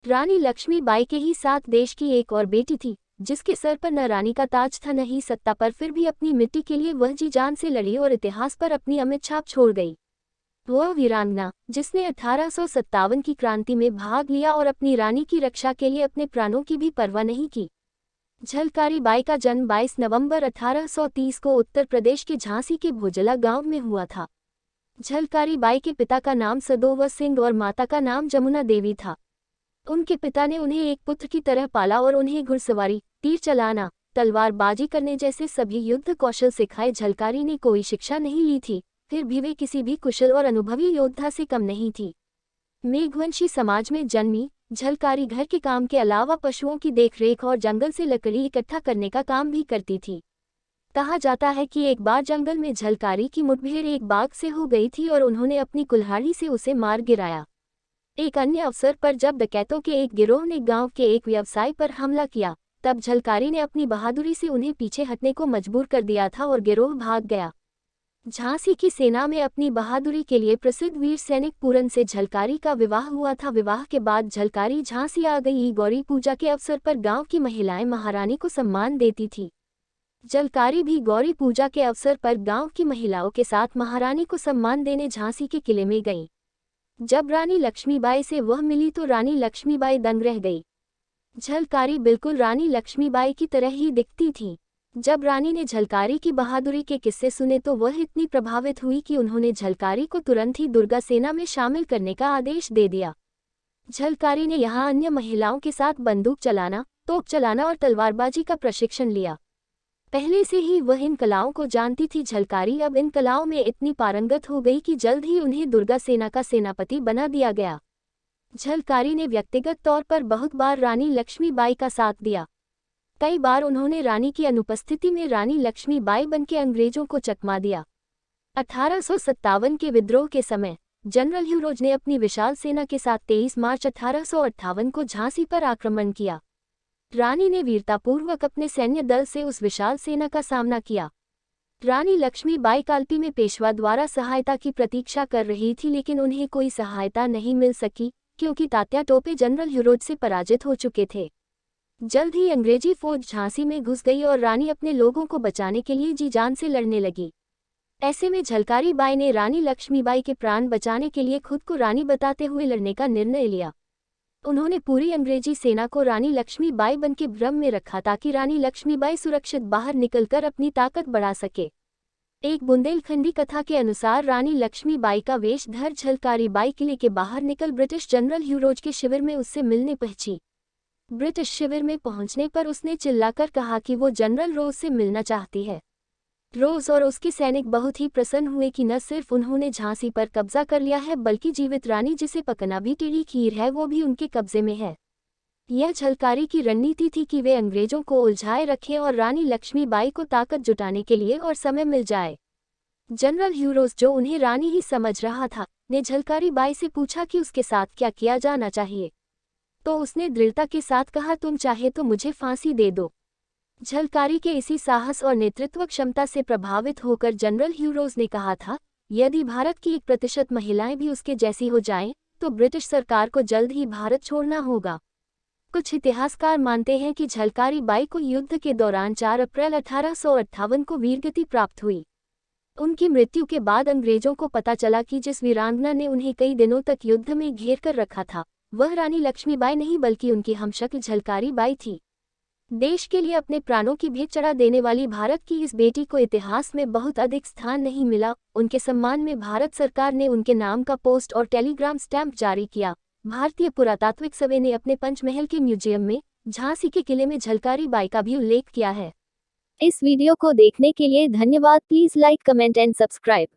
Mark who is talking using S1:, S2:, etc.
S1: रानी लक्ष्मीबाई के ही साथ देश की एक और बेटी थी, जिसके सर पर न रानी का ताज था न ही सत्ता पर, फिर भी अपनी मिट्टी के लिए वह जी जान से लड़ी और इतिहास पर अपनी अमिट छाप छोड़ गई। वह वीरांगना जिसने 1857 की क्रांति में भाग लिया और अपनी रानी की रक्षा के लिए अपने प्राणों की भी परवाह नहीं की। झलकारी बाई का जन्म 22 नवंबर 1830 को उत्तर प्रदेश के झांसी के भोजला गांव में हुआ था। झलकारी बाई के पिता का नाम सदोवर सिंह और माता का नाम जमुना देवी था। उनके पिता ने उन्हें एक पुत्र की तरह पाला और उन्हें घुड़सवारी, तीर चलाना, तलवारबाजी करने जैसे सभी युद्ध कौशल सिखाए। झलकारी ने कोई शिक्षा नहीं ली थी, फिर भी वे किसी भी कुशल और अनुभवी योद्धा से कम नहीं थी। मेघवंशी समाज में जन्मी झलकारी घर के काम के अलावा पशुओं की देखरेख और जंगल से लकड़ी इकट्ठा करने का काम भी करती थी। कहा जाता है कि एक बार जंगल में झलकारी की मुठभेड़ एक बाघ से हो गई थी और उन्होंने अपनी कुल्हाड़ी से उसे मार गिराया। एक अन्य अवसर पर जब डकैतों के एक गिरोह ने गांव के एक व्यवसायी पर हमला किया, तब झलकारी ने अपनी बहादुरी से उन्हें पीछे हटने को मजबूर कर दिया था और गिरोह भाग गया। झांसी की सेना में अपनी बहादुरी के लिए प्रसिद्ध वीर सैनिक पूरन से झलकारी का विवाह हुआ था। विवाह के बाद झलकारी झांसी आ गई। गौरी पूजा के अवसर पर गांव की महिलाएं महारानी को सम्मान देती थी। झलकारी भी गौरी पूजा के अवसर पर गांव की महिलाओं के साथ महारानी को सम्मान देने झांसी के किले में गईं। जब रानी लक्ष्मीबाई से वह मिली तो रानी लक्ष्मीबाई दंग रह गई। झलकारी बिल्कुल रानी लक्ष्मीबाई की तरह ही दिखती थी। जब रानी ने झलकारी की बहादुरी के किस्से सुने तो वह इतनी प्रभावित हुई कि उन्होंने झलकारी को तुरंत ही दुर्गा सेना में शामिल करने का आदेश दे दिया। झलकारी ने यहाँ अन्य महिलाओं के साथ बंदूक चलाना, तोप चलाना और तलवारबाजी का प्रशिक्षण लिया। पहले से ही वह इन कलाओं को जानती थी। झलकारी अब इन कलाओं में इतनी पारंगत हो गई कि जल्द ही उन्हें दुर्गा सेना का सेनापति बना दिया गया। झलकारी ने व्यक्तिगत तौर पर बहुत बार रानी लक्ष्मीबाई का साथ दिया। कई बार उन्होंने रानी की अनुपस्थिति में रानी लक्ष्मीबाई बनके अंग्रेजों को चकमा दिया। 1857 के विद्रोह के समय जनरल ह्यूरोज ने अपनी विशाल सेना के साथ 23 मार्च 1858 को झांसी पर आक्रमण किया। रानी ने वीरतापूर्वक अपने सैन्य दल से उस विशाल सेना का सामना किया। रानी लक्ष्मीबाई कालपी में पेशवा द्वारा सहायता की प्रतीक्षा कर रही थी, लेकिन उन्हें कोई सहायता नहीं मिल सकी क्योंकि तात्या टोपे जनरल ह्यूरोज से पराजित हो चुके थे। जल्द ही अंग्रेजी फौज झांसी में घुस गई और रानी अपने लोगों को बचाने के लिए जी जान से लड़ने लगी। ऐसे में झलकारी बाई ने रानी लक्ष्मीबाई के प्राण बचाने के लिए खुद को रानी बताते हुए लड़ने का निर्णय लिया। उन्होंने पूरी अंग्रेजी सेना को रानी लक्ष्मीबाई बनके भ्रम में रखा ताकि रानी लक्ष्मीबाई सुरक्षित बाहर निकलकर अपनी ताकत बढ़ा सके। एक बुंदेलखंडी कथा के अनुसार रानी लक्ष्मीबाई का वेश धर झलकारी बाई किले के बाहर निकल ब्रिटिश जनरल ह्यूरोज के शिविर में उससे मिलने पहुंची। ब्रिटिश शिविर में पहुंचने पर उसने चिल्लाकर कहा कि वो जनरल रोज से मिलना चाहती है। रोज और उसके सैनिक बहुत ही प्रसन्न हुए कि न सिर्फ उन्होंने झांसी पर कब्जा कर लिया है, बल्कि जीवित रानी जिसे पकना भी टेढ़ी खीर है वो भी उनके कब्जे में है। यह झलकारी की रणनीति थी कि वे अंग्रेजों को उलझाए रखें और रानी लक्ष्मीबाई को ताकत जुटाने के लिए और समय मिल जाए। जनरल ह्यूरोज, जो उन्हें रानी ही समझ रहा था, ने झलकारी बाई से पूछा कि उसके साथ क्या किया जाना चाहिए, तो उसने दृढ़ता के साथ कहा, तुम चाहे तो मुझे फांसी दे दो। झलकारी के इसी साहस और नेतृत्व क्षमता से प्रभावित होकर जनरल ह्यूरोज ने कहा था, यदि भारत की 1% महिलाएं भी उसके जैसी हो जाएं, तो ब्रिटिश सरकार को जल्द ही भारत छोड़ना होगा। कुछ इतिहासकार मानते हैं कि झलकारी बाई को युद्ध के दौरान 4 अप्रैल 1858 को वीरगति प्राप्त हुई। उनकी मृत्यु के बाद अंग्रेजों को पता चला कि जिस वीरांगना ने उन्हें कई दिनों तक युद्ध में घेर कर रखा था, वह रानी लक्ष्मीबाई नहीं बल्कि उनकी हमशक्ल झलकारी बाई थी। देश के लिए अपने प्राणों की भेंट चढ़ा देने वाली भारत की इस बेटी को इतिहास में बहुत अधिक स्थान नहीं मिला। उनके सम्मान में भारत सरकार ने उनके नाम का पोस्ट और टेलीग्राम स्टैंप जारी किया। भारतीय पुरातात्विक सर्वे ने अपने पंचमहल के म्यूजियम में झांसी के किले में झलकारी बाई का भी उल्लेख किया है।
S2: इस वीडियो को देखने के लिए धन्यवाद। Please like, comment and subscribe.